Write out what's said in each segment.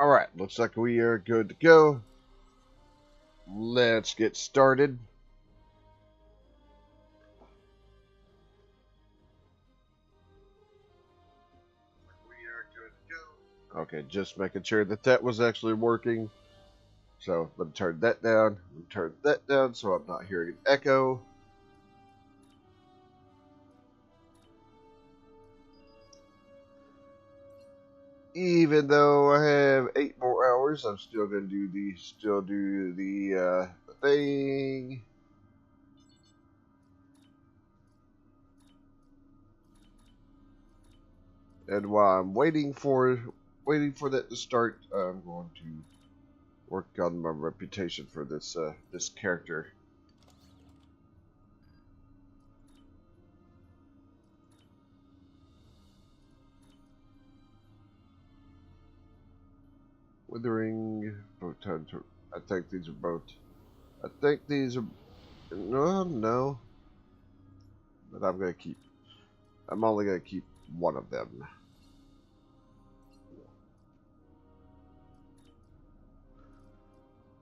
Alright, looks like we are good to go. Let's get started. Okay, just making sure that that was actually working. So let me turn that down. Let me turn that down so I'm not hearing an echo. Even though I have 8 more hours, I'm still gonna do the thing. And while I'm waiting for that to start, I'm going to work on my reputation for this this character. Withering, photon. I think these are both. I think these are. No. But I'm gonna keep. I'm only gonna keep one of them.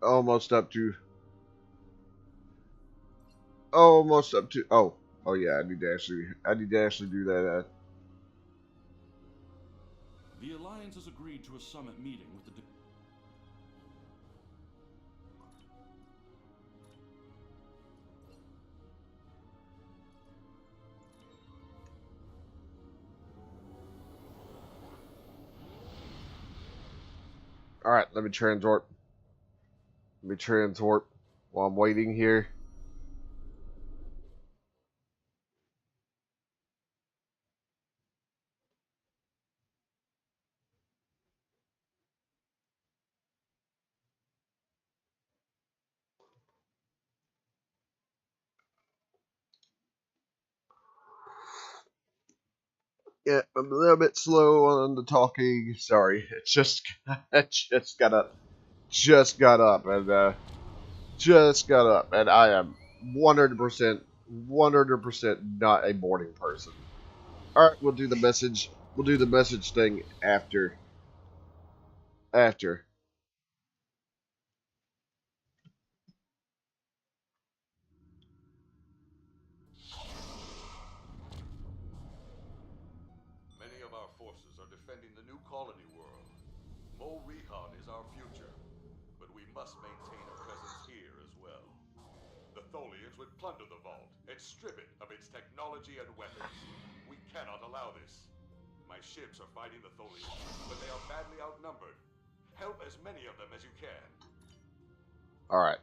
Almost up to. Almost up to. Oh yeah. I need to actually do that. The Alliance has agreed to a summit meeting with the. All right. Let me transwarp. While I'm waiting here. Yeah, I'm a little bit slow on the talking. Sorry, it's just I just got up, and I am 100% not a morning person. All right, we'll do the message. We'll do the message thing after. After. Many of our forces are defending the new colony world. Rihan is our future, but we must maintain a presence here as well. The Tholians would plunder the vault and strip it of its technology and weapons. We cannot allow this. My ships are fighting the Tholians, but they are badly outnumbered. Help as many of them as you can. All right.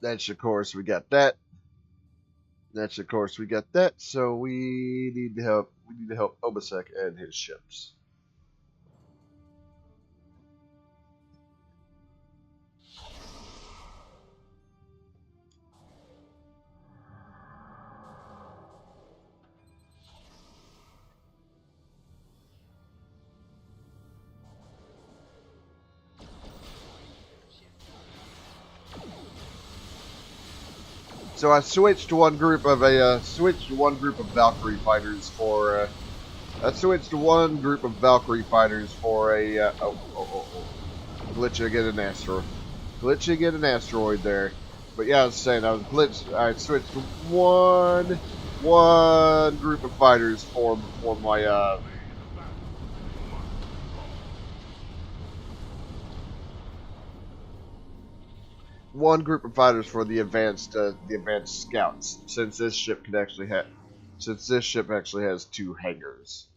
That's of course we got that. So we need to help. We need to help Obasek and his ships. So I switched one group of Valkyrie fighters for. I switched one group of Valkyrie fighters for a. Glitching at an asteroid. Glitching at an asteroid there. But yeah, I was saying I was glitched. I switched one group of fighters for my one group of fighters for the advanced scouts, since this ship actually has 2 hangars.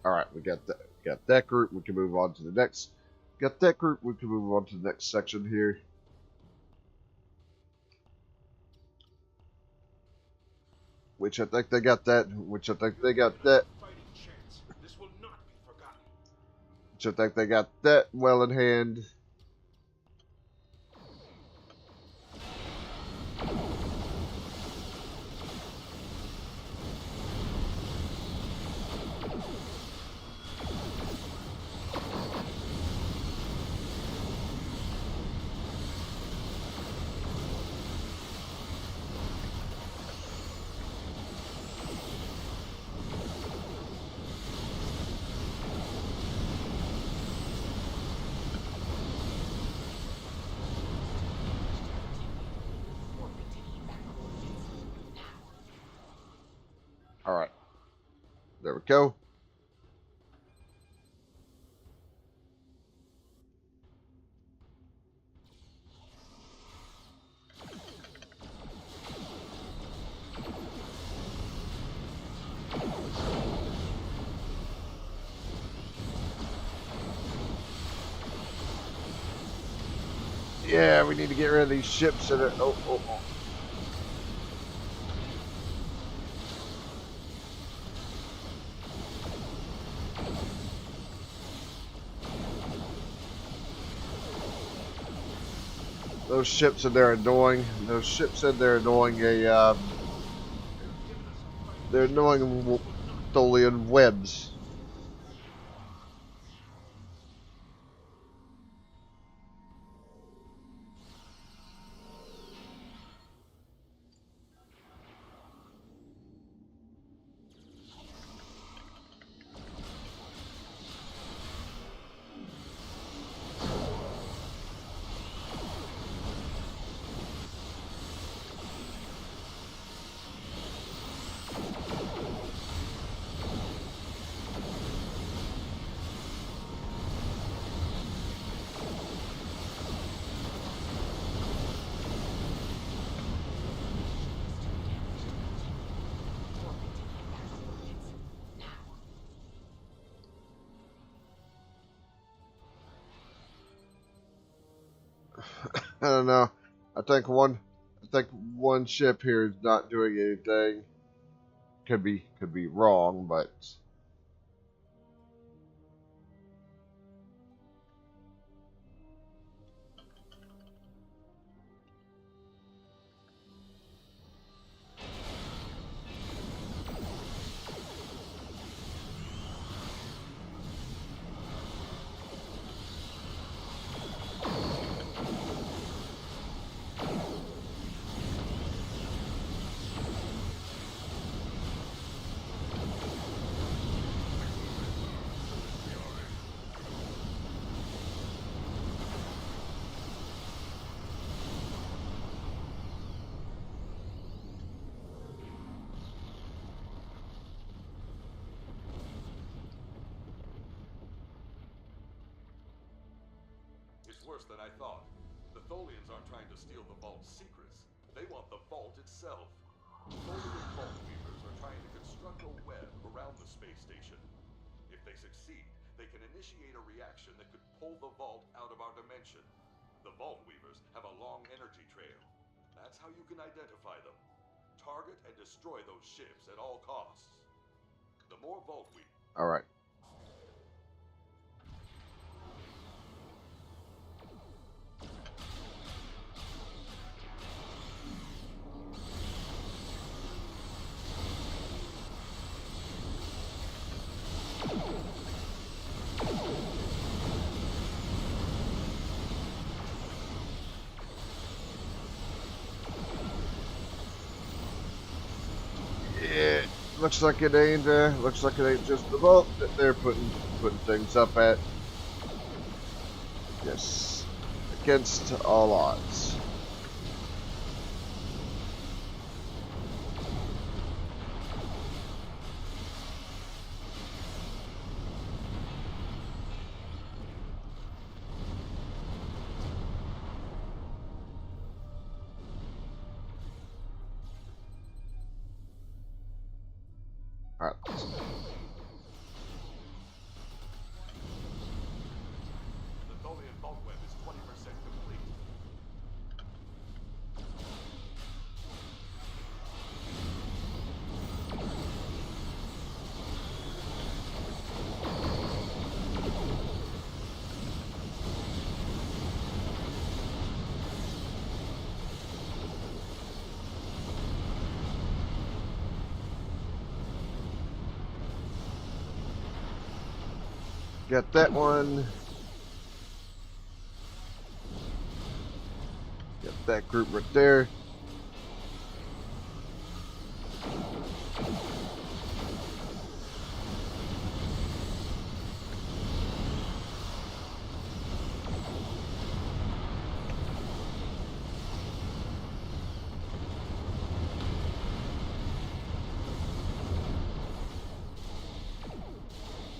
All right, we got that group. We can move on to the next. Got that group. We can move on to the next section here. Which I think they got that. Which I think they got that. Fighting chance. This will not be forgotten. Which I think they got that well in hand. Alright. There we go. Yeah, we need to get rid of these ships that are... Oh. Those ships in there are annoying. Those ships in there are annoying they're annoying Tholian webs. I don't know. I think one ship here is not doing anything. Could be wrong, but It's worse than I thought. The Tholians aren't trying to steal the vault's secrets. They want the vault itself. Tholian vault weavers are trying to construct a web around the space station. If they succeed, they can initiate a reaction that could pull the vault out of our dimension. The vault weavers have a long energy trail. That's how you can identify them. Target and destroy those ships at all costs. The more vault weavers... all right. Yeah, looks like it ain't. Looks like it ain't just the vault that they're putting things up at. Yes, against all odds. All right. The Tholian vault web is 20% complete. Got that one. Got that group right there.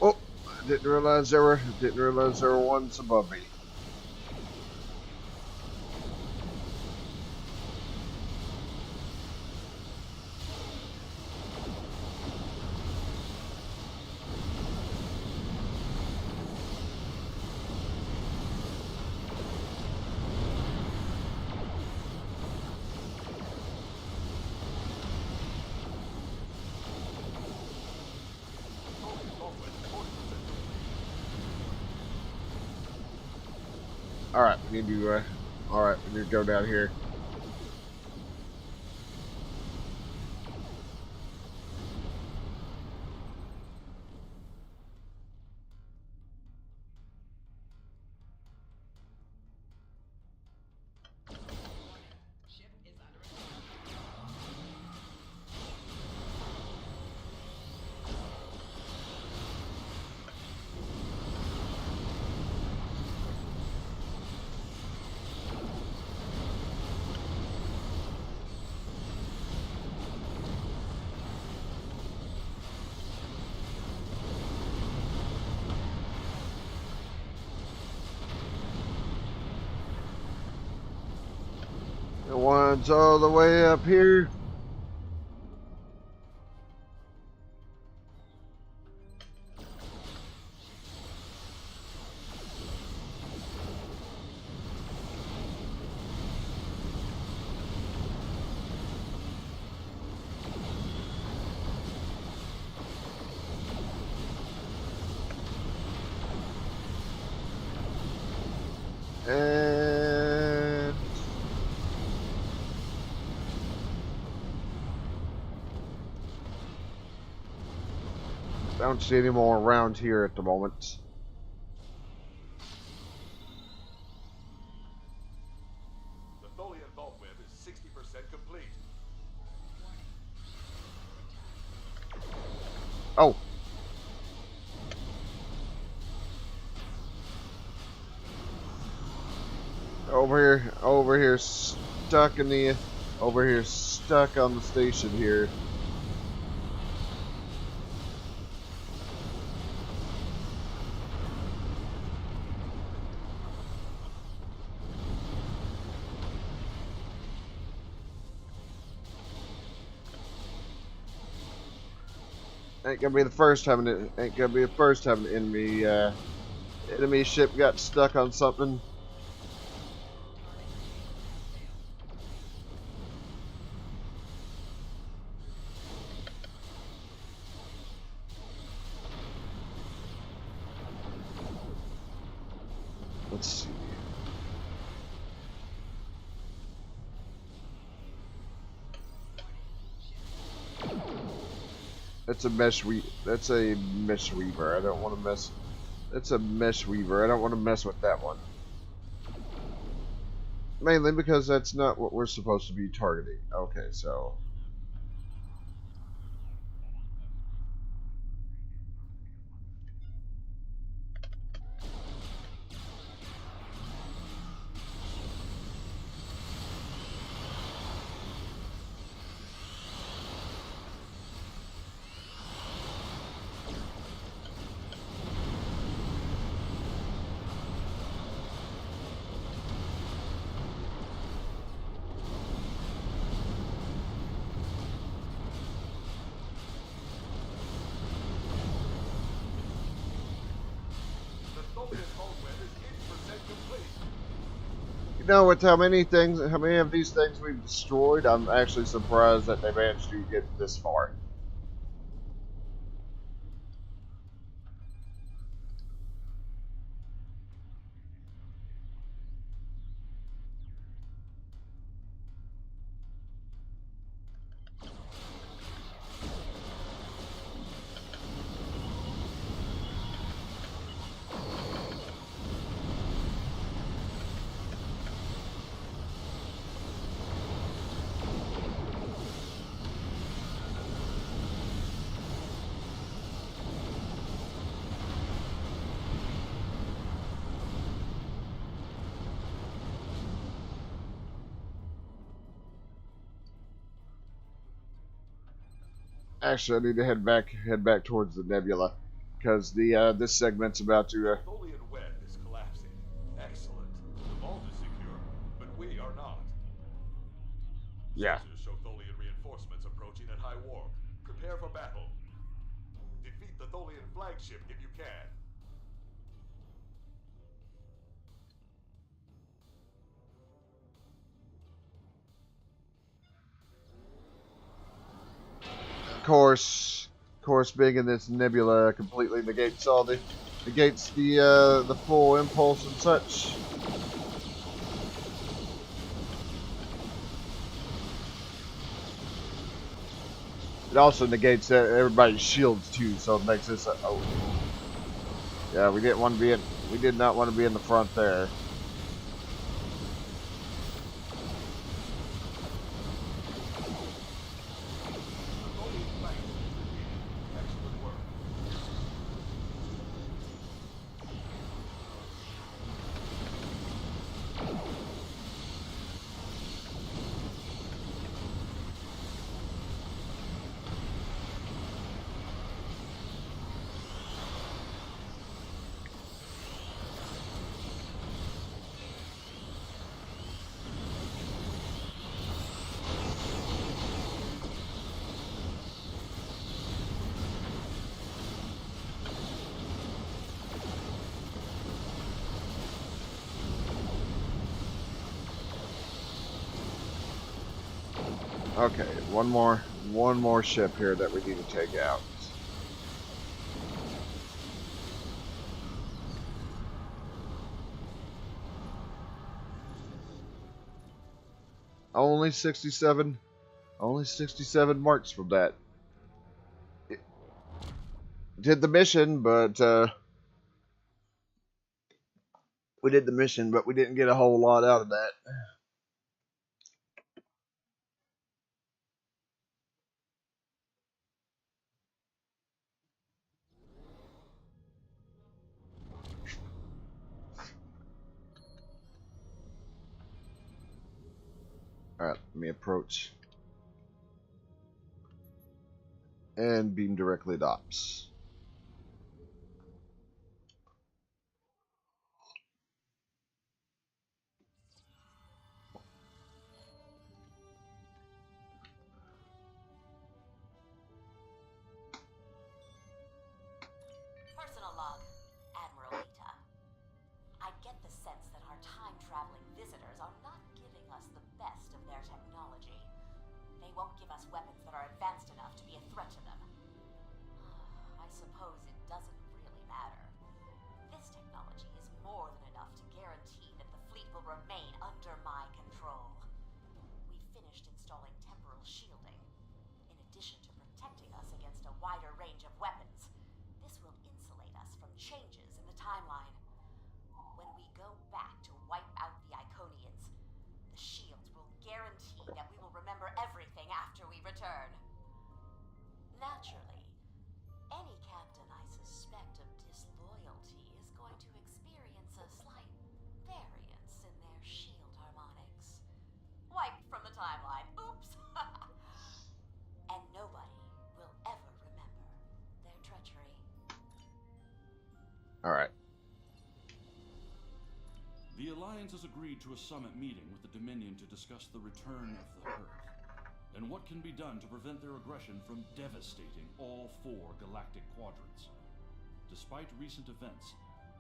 Oh, I didn't realize there were ones above me. Alright, we need to go down here. The one's all the way up here. And I don't see any more around here at the moment. The Tholian vault web is 60% complete. Oh. Over here, stuck on the station here. Ain't gonna be the first time an enemy ship got stuck on something. Let's see. That's a mesh weaver. I don't want to mess. That's a mesh weaver. I don't want to mess with that one. Mainly because that's not what we're supposed to be targeting. Okay, so. You know, with how many of these things we've destroyed, I'm actually surprised that they managed to get this far. Actually, I need to head back towards the nebula, because the this segment's about to. The Tholian web is collapsing. Excellent. The vault is secure, but we are not. Yeah. Sensors show Tholian reinforcements approaching at high warp. Prepare for battle. Defeat the Tholian flagship if you can. Of course, being in this nebula completely negates the full impulse and such. It also negates everybody's shields too, so it makes this. Oh, yeah, we didn't want to be in. We did not want to be in the front there. Okay, one more ship here that we need to take out. Only 67 marks from that. It did the mission, but we did the mission, but we didn't get a whole lot out of that. Alright, let me approach. And beam directly at ops. Personal log, Admiral Ita. I get the sense that our time-traveling visitors are not giving us the best of their technology. They won't give us weapons that are advanced enough to be a threat to them. I suppose it doesn't really matter. This technology is more than enough to guarantee that the fleet will remain under my control. We finished installing temporal shielding. In addition to protecting us against a wider range of weapons, this will insulate us from changes in the timeline. When we go back to wipe out the Iconians, the shields will guarantee that we will remember everything after we return. Naturally, any captain I suspect of disloyalty is going to experience a slight variance in their shield harmonics. Wiped from the timeline. Oops! And nobody will ever remember their treachery. Alright. The Alliance has agreed to a summit meeting with the Dominion to discuss the return of the Hur'q, and what can be done to prevent their aggression from devastating all 4 galactic quadrants. Despite recent events,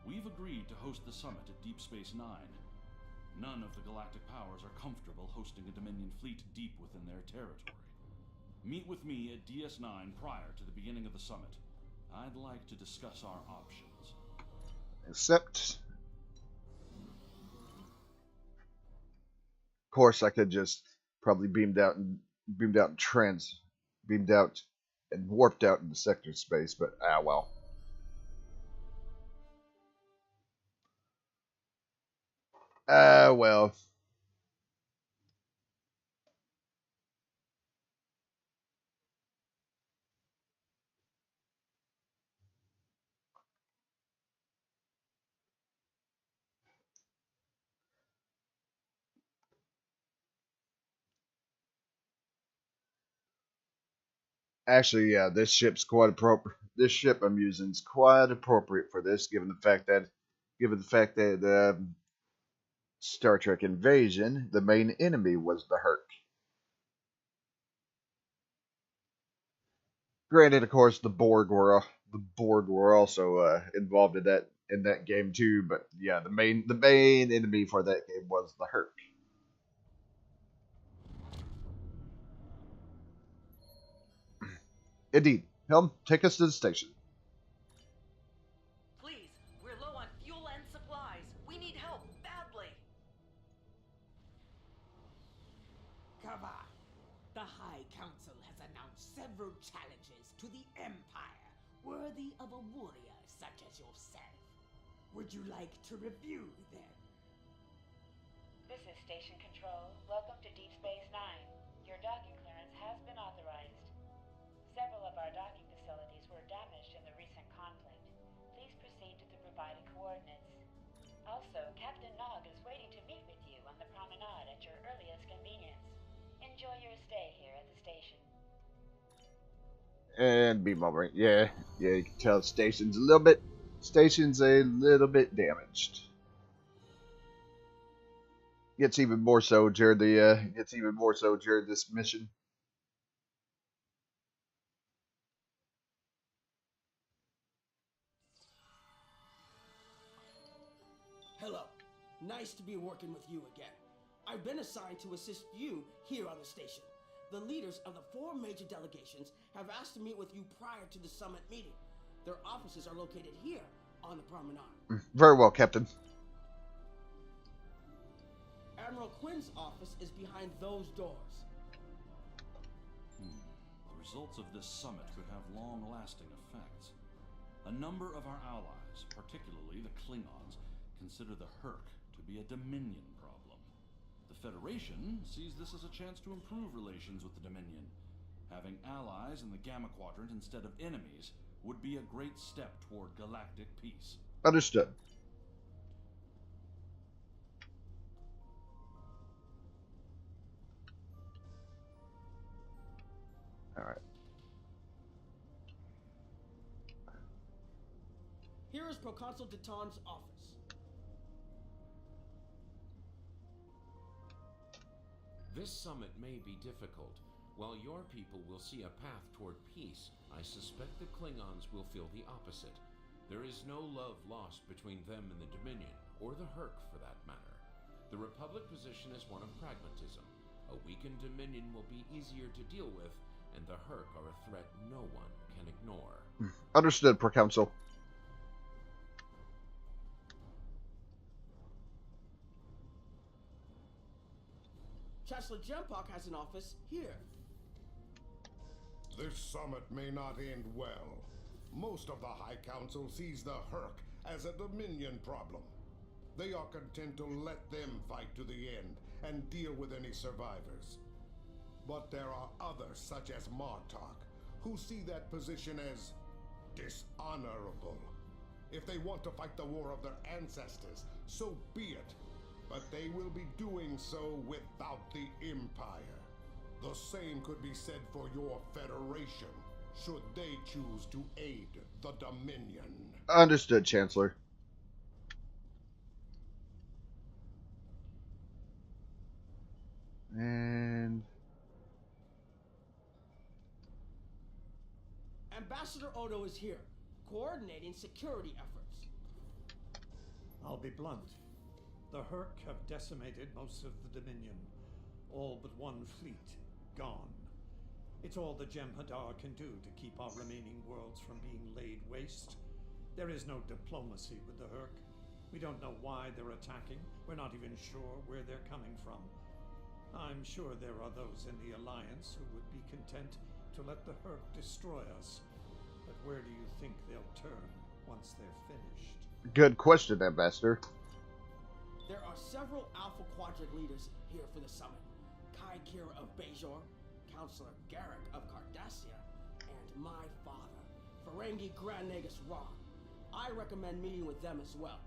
we've agreed to host the summit at Deep Space Nine. None of the galactic powers are comfortable hosting a Dominion fleet deep within their territory. Meet with me at DS9 prior to the beginning of the summit. I'd like to discuss our options. Except, of course, I could just probably beamed out and warped out into sector space, but well. Well. Actually, yeah, this ship's quite appropriate. This ship I'm using is quite appropriate for this, given the fact that Star Trek Invasion, the main enemy was the Hur'q. Granted, of course, the Borg were also involved in that game too. But yeah, the main enemy for that game was the Hur'q. Indeed, Helm, take us to the station. Please, we're low on fuel and supplies. We need help badly. Come on. The High Council has announced several challenges to the Empire, worthy of a warrior such as yourself. Would you like to review them? This is Station Control. Welcome to Deep Space Nine. Your docking clearance has been authorized. Several of our docking facilities were damaged in the recent conflict. Please proceed to the provided coordinates. Also, Captain Nog is waiting to meet with you on the promenade at your earliest convenience. Enjoy your stay here at the station. And beam over. Yeah, you can tell station's a little bit damaged. Gets even more so during this mission. Hello. Nice to be working with you again. I've been assigned to assist you here on the station. The leaders of the 4 major delegations have asked to meet with you prior to the summit meeting. Their offices are located here on the promenade. Very well, Captain. Admiral Quinn's office is behind those doors. The results of this summit could have long-lasting effects. A number of our allies, particularly the Klingons, consider the Hur'q to be a Dominion problem. The Federation sees this as a chance to improve relations with the Dominion. Having allies in the Gamma Quadrant instead of enemies would be a great step toward galactic peace. Understood. Alright. Here is Proconsul Deton's office. This summit may be difficult. While your people will see a path toward peace, I suspect the Klingons will feel the opposite. There is no love lost between them and the Dominion, or the Hur'q for that matter. The Republic position is one of pragmatism. A weakened Dominion will be easier to deal with, and the Hur'q are a threat no one can ignore. Understood, Proconsul. Chancellor Jempok has an office here. This summit may not end well. Most of the High Council sees the Hur'q as a Dominion problem. They are content to let them fight to the end and deal with any survivors. But there are others, such as Martok, who see that position as dishonorable. If they want to fight the war of their ancestors, so be it. But they will be doing so without the Empire. The same could be said for your Federation, should they choose to aid the Dominion. Understood, Chancellor. And Ambassador Odo is here, coordinating security efforts. I'll be blunt. The Hur'q have decimated most of the Dominion. All but one fleet gone. It's all the Jem'Hadar can do to keep our remaining worlds from being laid waste. There is no diplomacy with the Hur'q. We don't know why they're attacking. We're not even sure where they're coming from. I'm sure there are those in the Alliance who would be content to let the Hur'q destroy us. But where do you think they'll turn once they're finished? good question, Ambassador. There are several Alpha Quadrant leaders here for the summit. Kai Kira of Bajor, Counselor Garrick of Cardassia, and my father, Ferengi Grand Nagus Ra. I recommend meeting with them as well.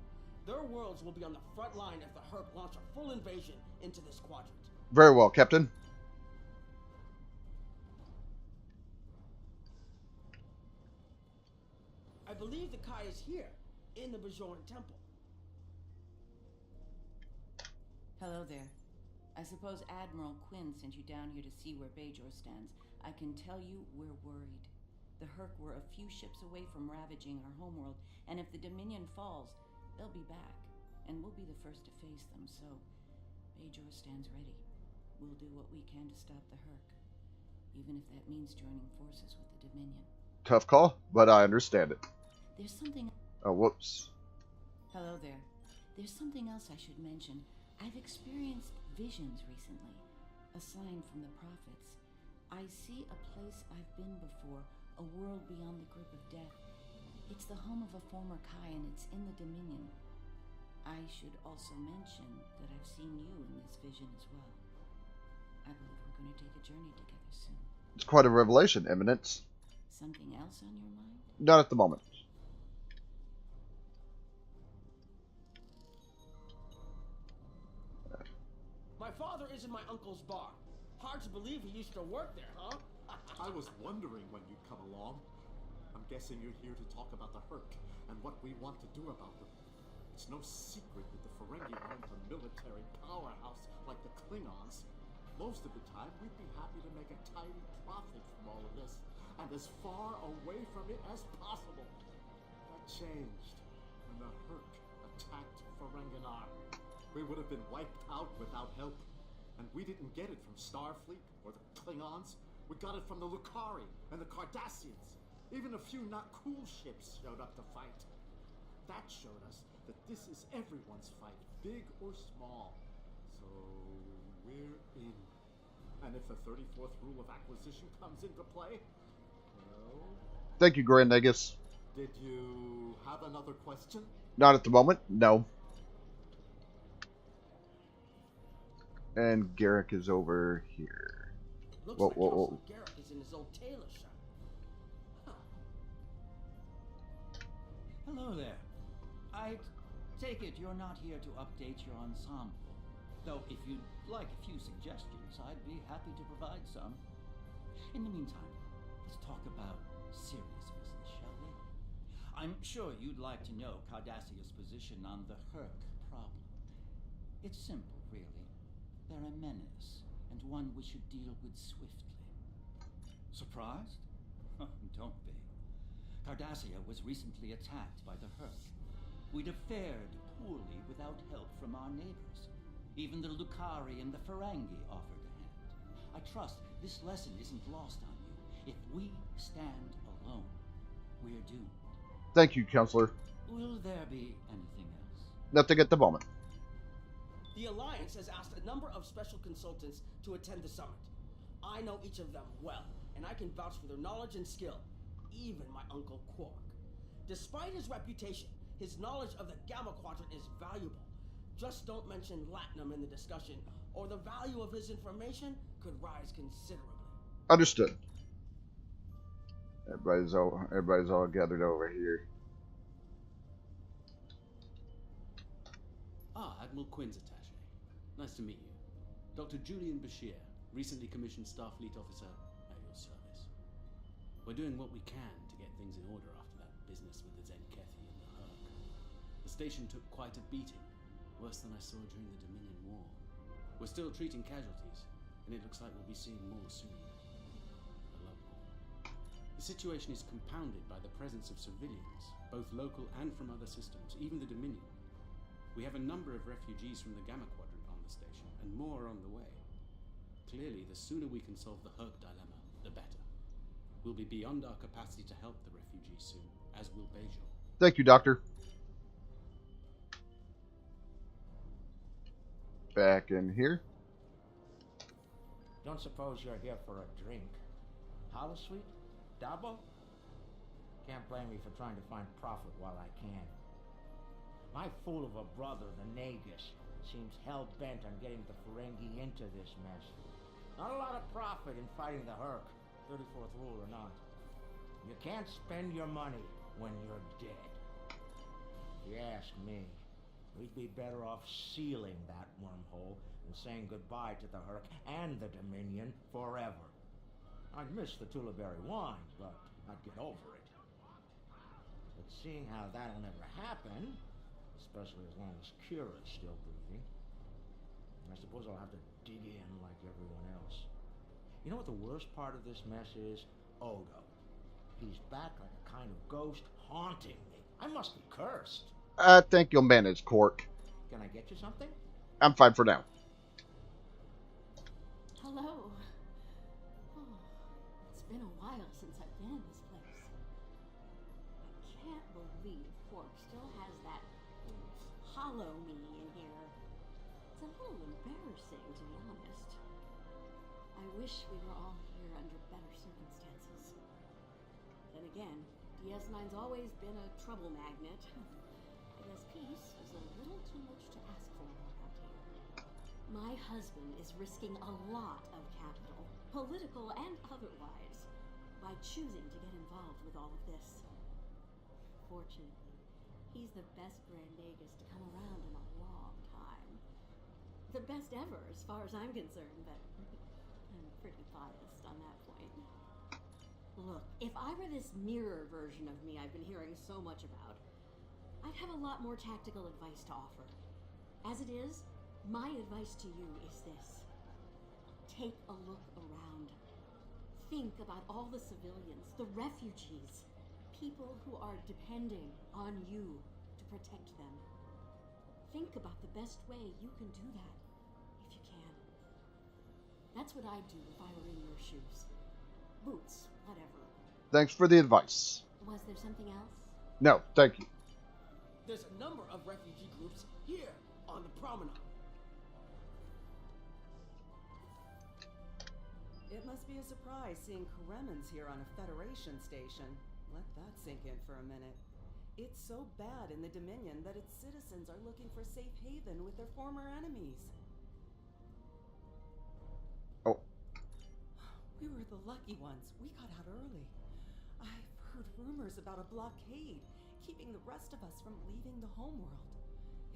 Their worlds will be on the front line if the Hur'q launch a full invasion into this quadrant. Very well, Captain. I believe the Kai is here, in the Bajoran temple. Hello there. I suppose Admiral Quinn sent you down here to see where Bajor stands. I can tell you we're worried. The Hur'q were a few ships away from ravaging our homeworld, and if the Dominion falls, they'll be back, and we'll be the first to face them, so Bajor stands ready. We'll do what we can to stop the Hur'q, even if that means joining forces with the Dominion. Tough call, but I understand it. There's something... Oh, whoops. Hello there. There's something else I should mention. I've experienced visions recently, a sign from the prophets. I see a place I've been before, a world beyond the grip of death. It's the home of a former Kai, and it's in the Dominion. I should also mention that I've seen you in this vision as well. I believe we're going to take a journey together soon. It's quite a revelation, Eminence. Something else on your mind? Not at the moment. My father is in my uncle's bar. Hard to believe he used to work there, huh? I was wondering when you'd come along. I'm guessing you're here to talk about the Hur'q and what we want to do about them. It's no secret that the Ferengi aren't a military powerhouse like the Klingons. Most of the time, we'd be happy to make a tidy profit from all of this, and as far away from it as possible. That changed when the Hur'q attacked Ferenginar. We would have been wiped out without help. And we didn't get it from Starfleet or the Klingons. We got it from the Lukari and the Cardassians. Even a few not cool ships showed up to fight. That showed us that this is everyone's fight, big or small. So we're in. And if the 34th rule of acquisition comes into play, well... Thank you, Grand Negus. Did you have another question? Not at the moment, no. And Garrick is over here. Looks like Counselor Garrick is in his old tailor shop. Huh. Hello there. I take it you're not here to update your ensemble. Though if you'd like a few suggestions, I'd be happy to provide some. In the meantime, let's talk about serious business, shall we? I'm sure you'd like to know Cardassia's position on the Hur'q problem. It's simple, really. They're a menace, and one we should deal with swiftly. Surprised? Don't be. Cardassia was recently attacked by the Hur'q. We'd have fared poorly without help from our neighbors. Even the Lukari and the Ferengi offered a hand. I trust this lesson isn't lost on you. If we stand alone, we're doomed. Thank you, Counselor. Will there be anything else? Nothing at the moment. The Alliance has asked a number of special consultants to attend the summit. I know each of them well, and I can vouch for their knowledge and skill. Even my Uncle Quark. Despite his reputation, his knowledge of the Gamma Quadrant is valuable. Just don't mention Latinum in the discussion, or the value of his information could rise considerably. Understood. Everybody's all gathered over here. Ah, Admiral Quinn's attaché. Nice to meet you. Dr. Julian Bashir, recently commissioned Starfleet officer at your service. We're doing what we can to get things in order after that business with the Zenkethi and the Hur'q. The station took quite a beating, worse than I saw during the Dominion War. We're still treating casualties, and it looks like we'll be seeing more soon. A lot more. The situation is compounded by the presence of civilians, both local and from other systems, even the Dominion. We have a number of refugees from the Gamma Quadrant on the station, and more on the way. Clearly, the sooner we can solve the Hur'q dilemma, the better. We'll be beyond our capacity to help the refugees soon, as will Bajor. Thank you, Doctor. Back in here. Don't suppose you're here for a drink? Holosuite? Dabo? Can't blame me for trying to find profit while I can. My fool of a brother, the Nagus, seems hell-bent on getting the Ferengi into this mess. Not a lot of profit in fighting the Hur'q, 34th rule or not. You can't spend your money when you're dead. If you ask me, we'd be better off sealing that wormhole and saying goodbye to the Hur'q and the Dominion forever. I'd miss the Tulaberry wine, but I'd get over it. The But seeing how that'll never happen, especially as long as Kira's still breathing, I suppose I'll have to dig in like everyone else. You know what the worst part of this mess is? Odo. He's back like a kind of ghost haunting me. I must be cursed. I think you'll manage, Cork. Can I get you something? I'm fine for now. Hello. Oh, it's been a while since I've been in this place. I can't believe Hur'q still has that hollow me in here. It's a little embarrassing, to be honest. I wish we were all here under better circumstances. Then again, DS9's always been a trouble magnet. I guess peace is a little too much to ask for around here. My husband is risking a lot of capital, political and otherwise, by choosing to get involved with all of this. Fortunately, he's the best Grand Nagus to come around in a long time. The best ever, as far as I'm concerned, but I'm pretty biased on that point. Look, if I were this mirror version of me I've been hearing so much about, I'd have a lot more tactical advice to offer. As it is, my advice to you is this. Take a look around. Think about all the civilians, the refugees, people who are depending on you to protect them. Think about the best way you can do that, if you can. That's what I'd do if I were in your shoes. Boots, whatever. Thanks for the advice. Was there something else? No, thank you. There's a number of refugee groups here on the promenade. It must be a surprise seeing Kremens here on a Federation station. Let that sink in for a minute. It's so bad in the Dominion that its citizens are looking for safe haven with their former enemies. Oh. We were the lucky ones. We got out early. I've heard rumors about a blockade, keeping the rest of us from leaving the homeworld.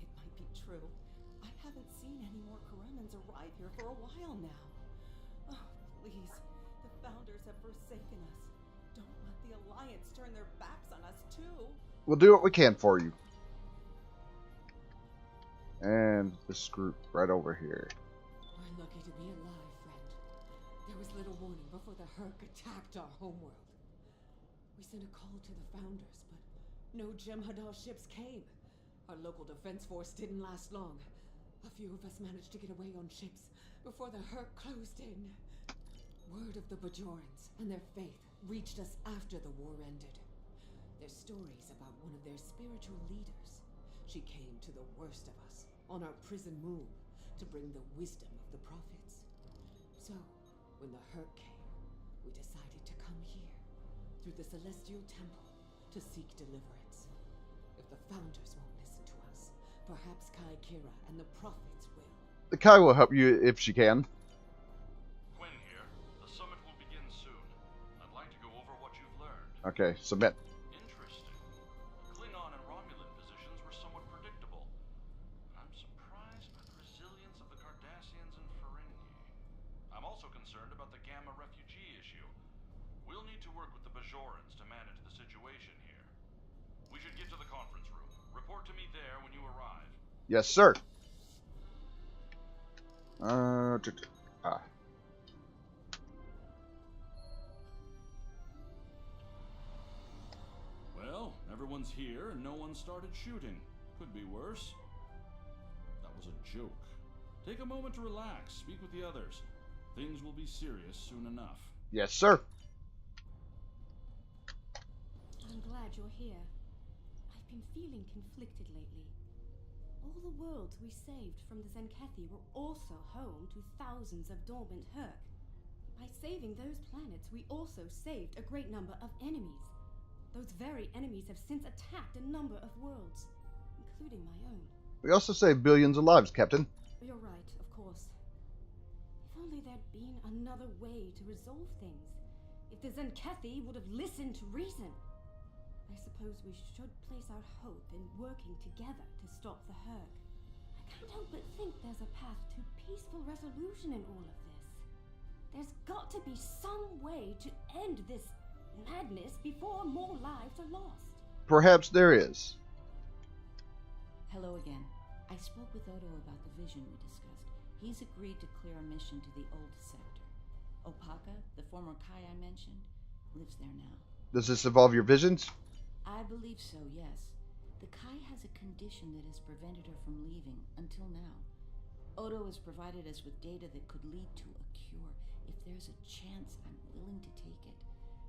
It might be true. I haven't seen any more Kremens arrive here for a while now. Oh, please. The Founders have forsaken us. Don't let the Alliance turn their backs on us, too. We'll do what we can for you. And this group right over here. We're lucky to be alive, friend. There was little warning before the Hur'q attacked our homeworld. We sent a call to the Founders, but no Jem'Hadar ships came. Our local defense force didn't last long. A few of us managed to get away on ships before the Hur'q closed in. Word of the Bajorans and their faith reached us after the war ended. There's stories about one of their spiritual leaders. She came to the worst of us on our prison move to bring the wisdom of the prophets. So, when the Hur'q came, we decided to come here, through the Celestial Temple, to seek deliverance. If the Founders won't listen to us, perhaps Kira and the prophets will. The Kai will help you if she can. Quinn here. The summit will begin soon. I'd like to go over what you've learned. Okay, submit. Interesting. Klingon and Romulan positions were somewhat predictable. I'm surprised by the resilience of the Cardassians and Ferengi. I'm also concerned about the Gamma refugee issue. We'll need to work with the Bajorans to manage the situation here. We should get to the conference room. Report to me there when you arrive. Yes, sir. Well, everyone's here and no one started shooting. Could be worse. That was a joke. Take a moment to relax. Speak with the others. Things will be serious soon enough. Yes, sir. I'm glad you're here. I've been feeling conflicted lately. All the worlds we saved from the Zenkethi were also home to thousands of dormant Hur'q. By saving those planets, we also saved a great number of enemies. Those very enemies have since attacked a number of worlds, including my own. We also saved billions of lives, Captain. You're right, of course. If only there'd been another way to resolve things. If the Zenkethi would have listened to reason. I suppose we should place our hope in working together to stop the Hur'q. I can't help but think there's a path to peaceful resolution in all of this. There's got to be some way to end this madness before more lives are lost. Perhaps there is. Hello again. I spoke with Odo about the vision we discussed. He's agreed to clear a mission to the old sector. Opaka, the former Kai I mentioned, lives there now. Does this involve your visions? I believe so, yes. The Kai has a condition that has prevented her from leaving until now. Odo has provided us with data that could lead to a cure. If there's a chance, I'm willing to take it.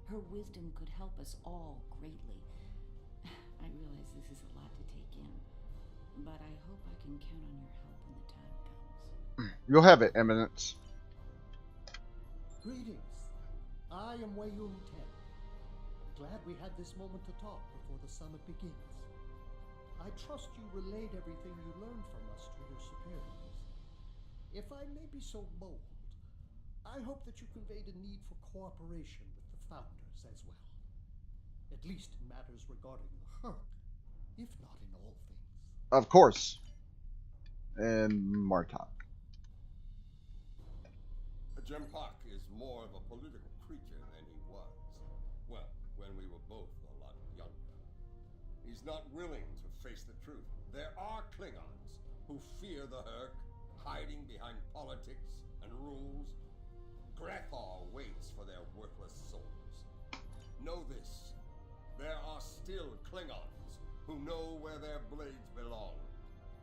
Her wisdom could help us all greatly. I realize this is a lot to take in, but I hope I can count on your help when the time comes. You'll have it, Eminence. Greetings. I am Wayun Ten. Glad we had this moment to talk before the summit begins. I trust you relayed everything you learned from us to your superiors. If I may be so bold, I hope that you conveyed a need for cooperation with the Founders as well. At least in matters regarding the Hur'q, if not in all things. Of course. And Martok. Jempak is more of a political creature than he was. Well, when we were both a lot younger. He's not willing to face the truth. There are Klingons who fear the Hur'q, hiding behind politics and rules. Grethar waits for their worthless souls. Know this. There are still Klingons who know where their blades belong.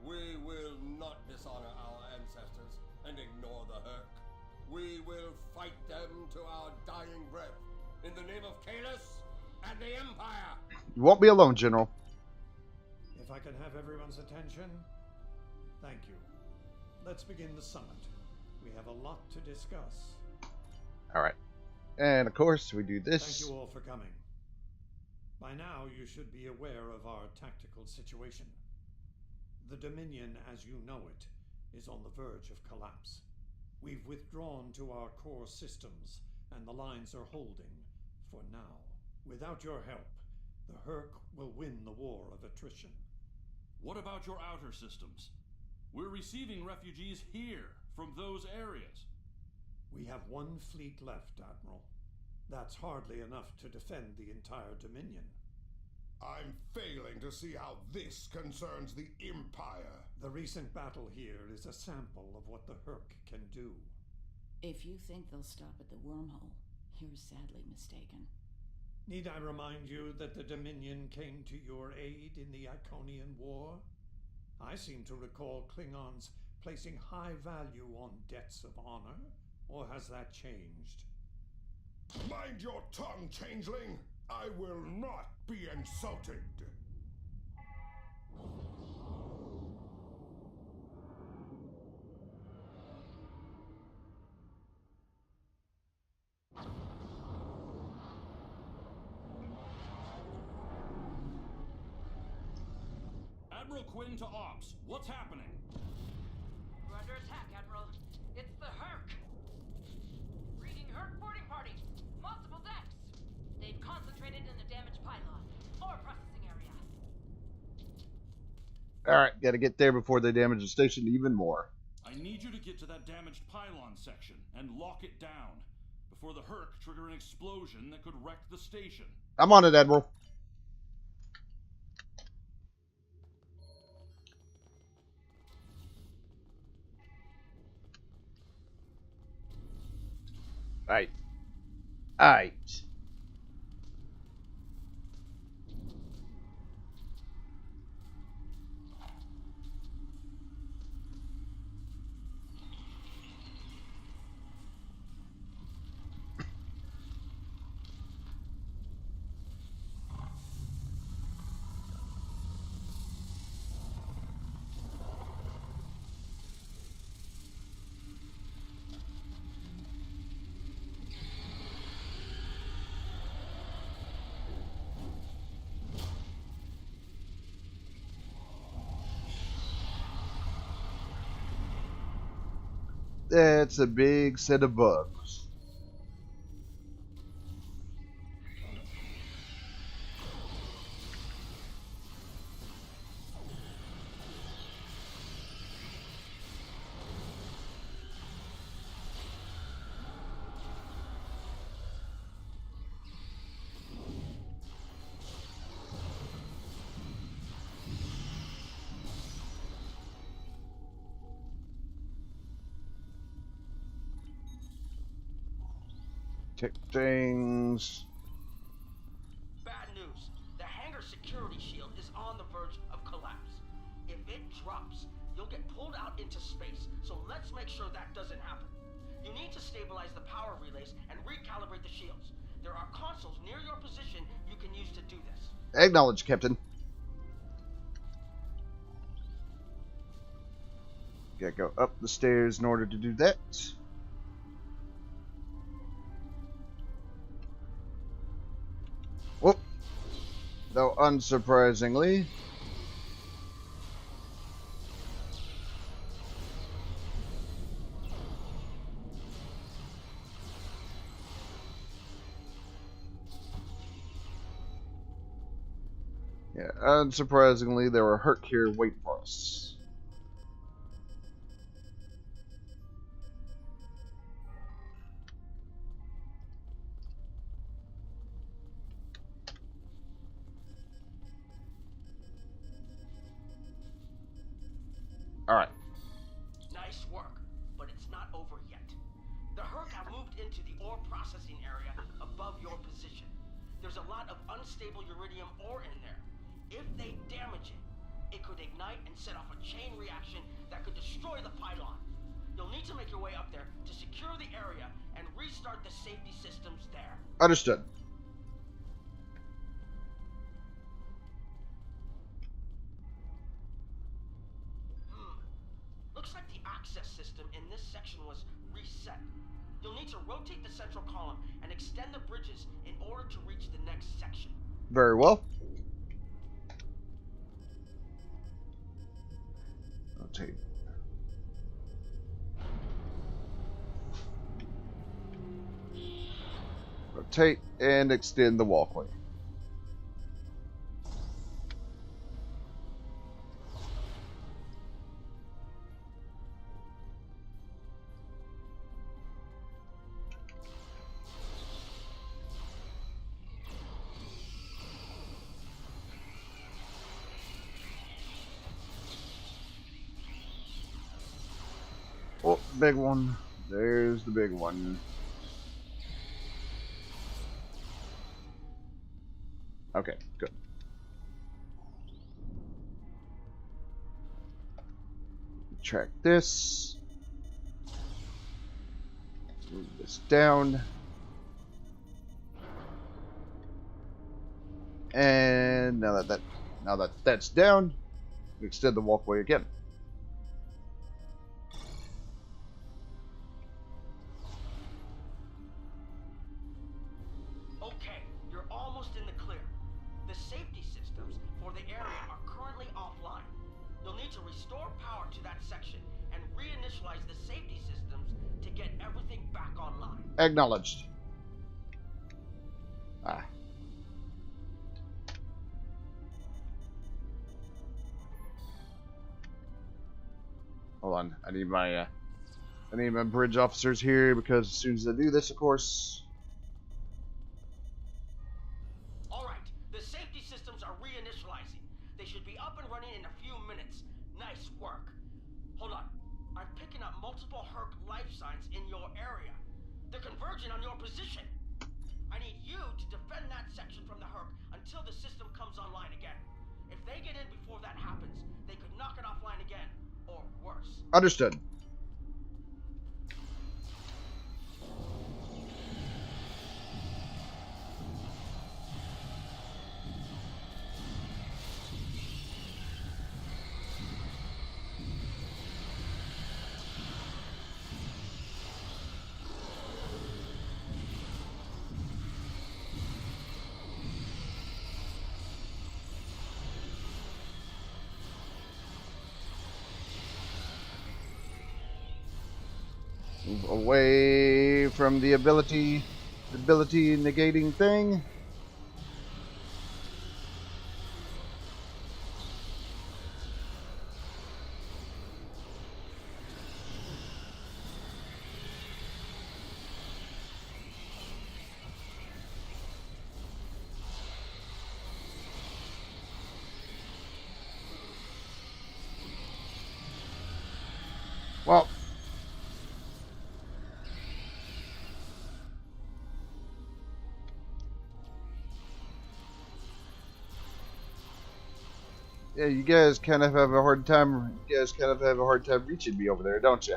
We will not dishonor our ancestors and ignore the Hur'q. We will fight them to our dying breath in the name of Kahless and the Empire. You won't be alone, General. If I can have everyone's attention, thank you. Let's begin the summit. We have a lot to discuss. All right. And of course, we do this. Thank you all for coming. By now, you should be aware of our tactical situation. The Dominion, as you know it, is on the verge of collapse. We've withdrawn to our core systems, and the lines are holding for now. Without your help, the Hur'q will win the war of attrition. What about your outer systems? We're receiving refugees here, from those areas. We have one fleet left, Admiral. That's hardly enough to defend the entire Dominion. I'm failing to see how this concerns the Empire. The recent battle here is a sample of what the Hur'q can do. If you think they'll stop at the wormhole, you're sadly mistaken. Need I remind you that the Dominion came to your aid in the Iconian War? I seem to recall Klingons placing high value on debts of honor, or has that changed? Mind your tongue, changeling! I will not be insulted! Admiral Quinn to Ops. What's happening? We're under attack, Admiral. It's the Hur'q. Reading Hur'q boarding party. Multiple decks. They've concentrated in the damaged pylon. Ore processing area. Alright, gotta get there before they damage the station even more. I need you to get to that damaged pylon section and lock it down before the Hur'q trigger an explosion that could wreck the station. I'm on it, Admiral. Alright. Alright. That's a big set of bugs. Tick things. Bad news. The hangar security shield is on the verge of collapse. If it drops, you'll get pulled out into space, so let's make sure that doesn't happen. You need to stabilize the power relays and recalibrate the shields. There are consoles near your position you can use to do this. Acknowledge, Captain. Gotta go up the stairs in order to do that. Whoop. Though unsurprisingly, there were Hur'q here waiting for us. Alright. Nice work, but it's not over yet. The Hur'q have moved into the ore processing area above your position. There's a lot of unstable uridium ore in there. If they damage it, it could ignite and set off a chain reaction that could destroy the pylon. You'll need to make your way up there to secure the area and restart the safety systems there. Understood. Looks like the access system in this section was reset. You'll need to rotate the central column and extend the bridges in order to reach the next section. Very well. Rotate. Rotate and extend the walkway. Oh, big one. There's the big one. Okay, good. Track this. Move this down. And now that that's down, we extend the walkway again. Okay, you're almost in the clear. The safety systems for the area are currently offline. You'll need to restore power to that section and reinitialize the safety systems to get everything back online. Acknowledged. Ah. Hold on, I need my bridge officers here because as soon as I do this, of course. Alright, the safety systems are reinitializing. They should be up and running in a few minutes. Nice work. Hold on, I'm picking up multiple Hur'q life signs in your area. They're converging on your position. I need you to defend that section from the Hur'q until the system comes online again. If they get in before that happens, they could knock it offline again, or worse. Understood. Move away from the ability negating thing. Well, Yeah, you guys kind of have a hard time. You guys kind of have a hard time reaching me over there, don't you?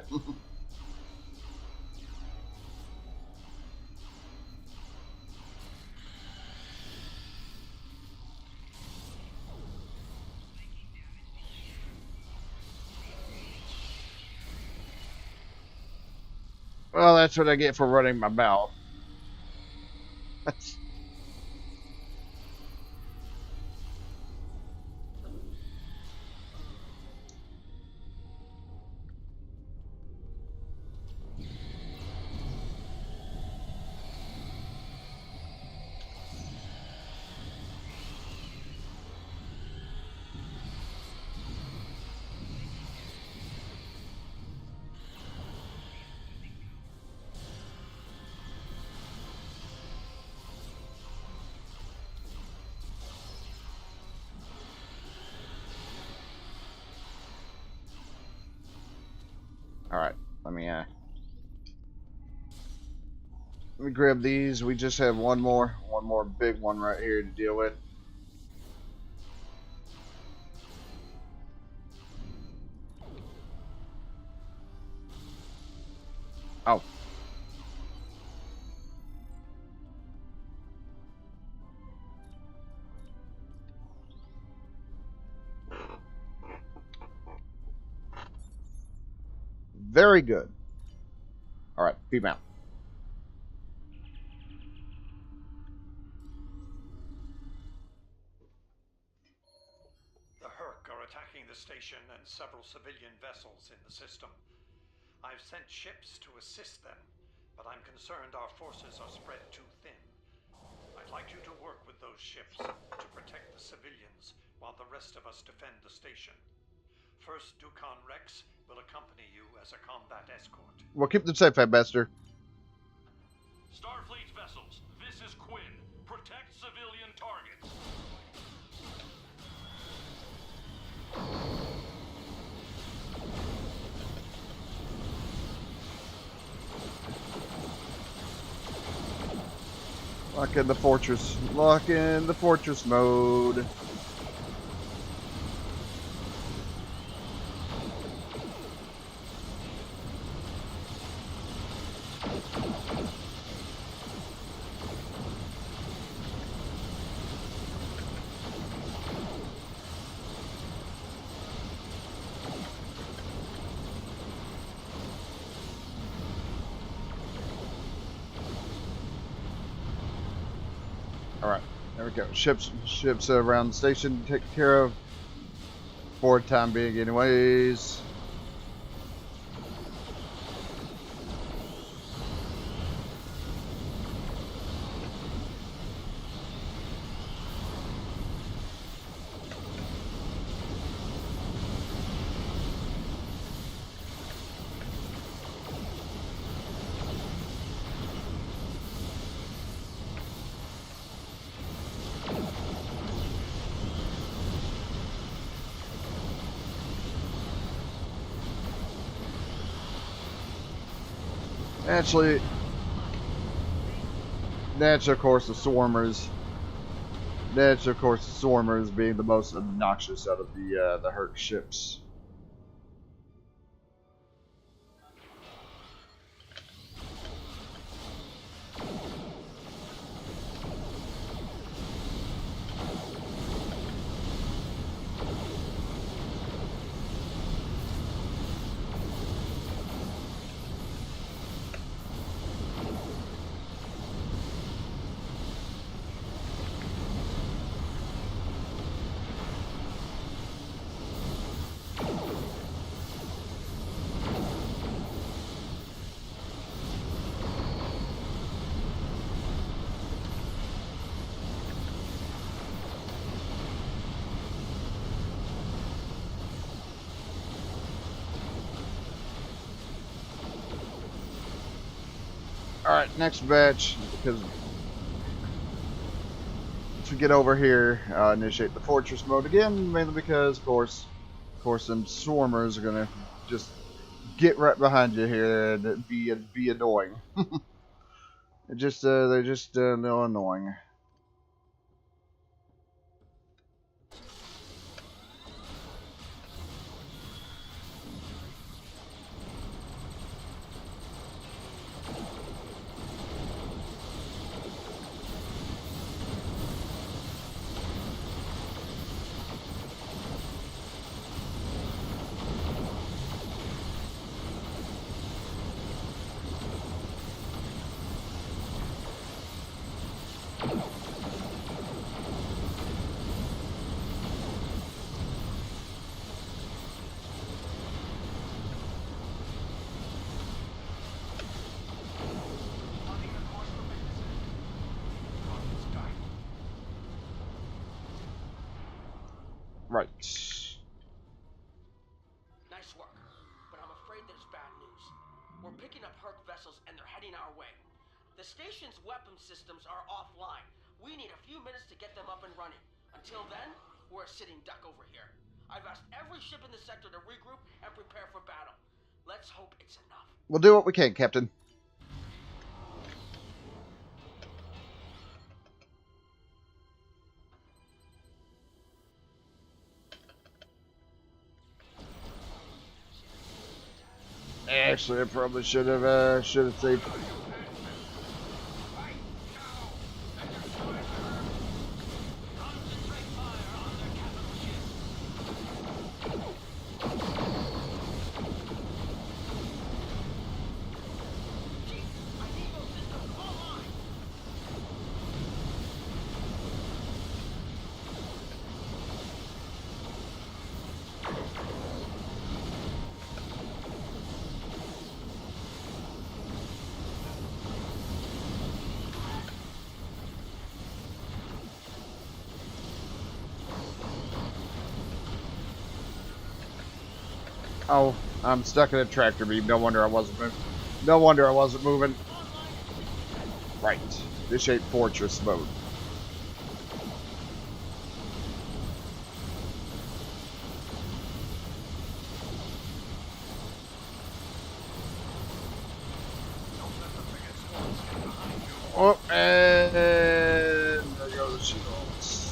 Well, that's what I get for running my mouth. All right, let me grab these. We just have one more big one right here to deal with. Oh. Very good. All right, female. The Hur'q are attacking the station and several civilian vessels in the system. I've sent ships to assist them, but I'm concerned our forces are spread too thin. I'd like you to work with those ships to protect the civilians while the rest of us defend the station. First, Dukan Rex will accompany you as a combat escort. Well, keep them safe, Headmaster. Starfleet vessels, this is Quinn. Protect civilian targets. Lock in the fortress. Lock in the fortress mode. Alright, there we go. Ships around the station taken care of. For the time being anyways. Naturally, of course, the Swarmers. Of course, the Swarmers being the most obnoxious out of the Hur'q ships. Alright, next batch, because to get over here, initiate the fortress mode again, mainly because, of course, them swarmers are gonna just get right behind you here and be annoying. they're just no annoying. Right. Nice work, but I'm afraid there's bad news. We're picking up Hur'q vessels and they're heading our way. The station's weapon systems are offline. We need a few minutes to get them up and running. Until then, we're a sitting duck over here. I've asked every ship in the sector to regroup and prepare for battle. Let's hope it's enough. We'll do what we can, Captain. Actually, I probably should have saved. Oh, I'm stuck in a tractor beam. No wonder I wasn't moving. No wonder I wasn't moving. Right. This ain't fortress mode. Oh, and there go the shields.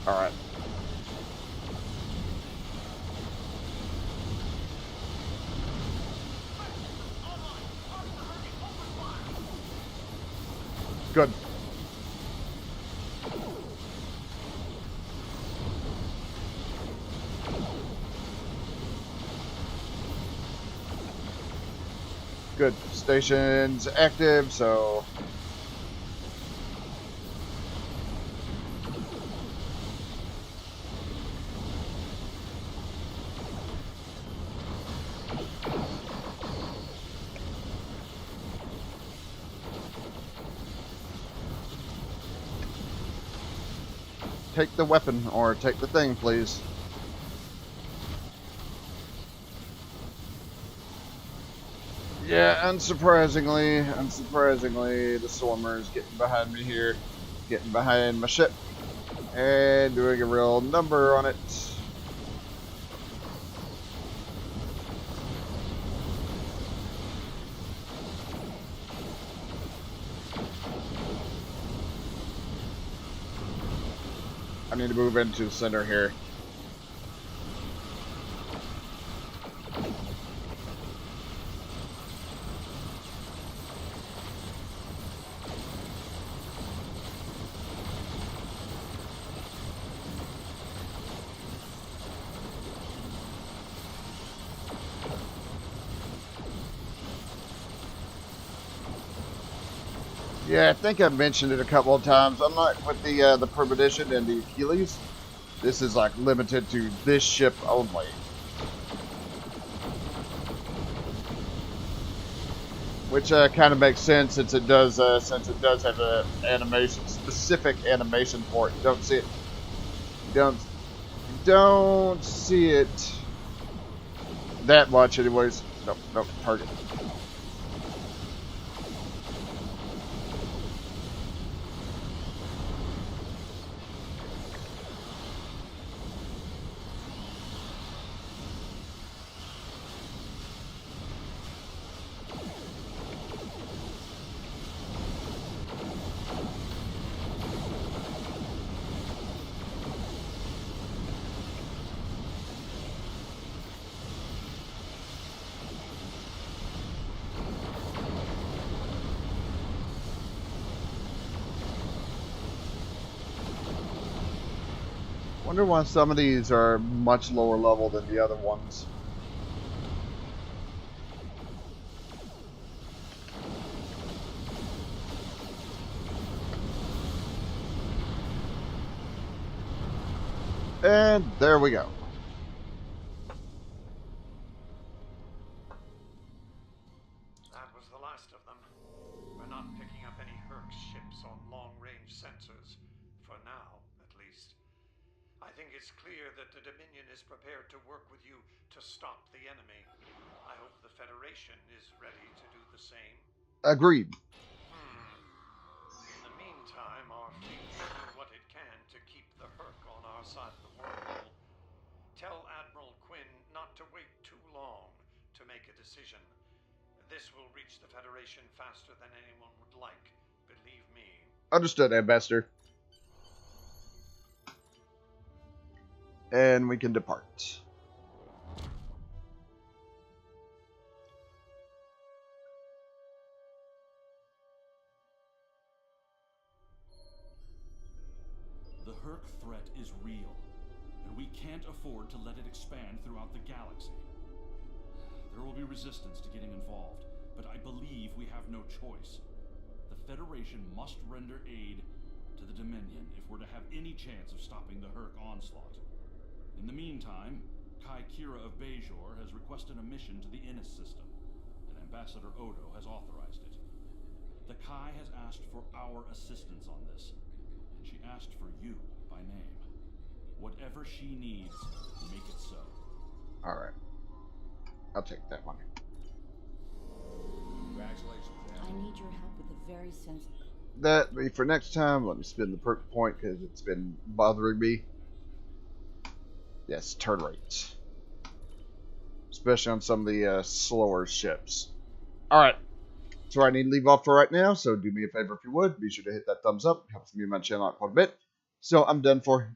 All right. Good. Good. Station's active, so take the weapon or take the thing, please. Yeah, unsurprisingly, the Stormer's getting behind me here, getting behind my ship, and doing a real number on it. I need to move into the center here. Yeah, I think I've mentioned it a couple of times. Unlike with the Premonition and the Achilles, this is like limited to this ship only. Which kind of makes sense since it does have a specific animation for it. You don't see it. Don't see it that much, anyways. Nope. Target. Wonder why some of these are much lower level than the other ones. And there we go. That was the last of them. We're not picking up any Hur'q ships on long-range sensors. For now, at least. I think it's clear that the Dominion is prepared to work with you to stop the enemy. I hope the Federation is ready to do the same. Agreed. In the meantime, our fleet will do what it can to keep the Hur'q on our side of the wormhole. Tell Admiral Quinn not to wait too long to make a decision. This will reach the Federation faster than anyone would like, believe me. Understood, Ambassador. And we can depart. The Hur'q threat is real, and we can't afford to let it expand throughout the galaxy. There will be resistance to getting involved, but I believe we have no choice. The Federation must render aid to the Dominion if we're to have any chance of stopping the Hur'q onslaught. In the meantime, Kira of Bajor has requested a mission to the Innis system, and Ambassador Odo has authorized it. The Kai has asked for our assistance on this, and she asked for you by name. Whatever she needs, make it so. Alright. I'll take that one. Congratulations, I need your help with a very sensitive... That be for next time. Let me spin the perk point because it's been bothering me. Yes, turn rate. Especially on some of the slower ships. Alright. That's where I need to leave off for right now. So do me a favor if you would. Be sure to hit that thumbs up. Helps me and my channel out quite a bit. So I'm done for.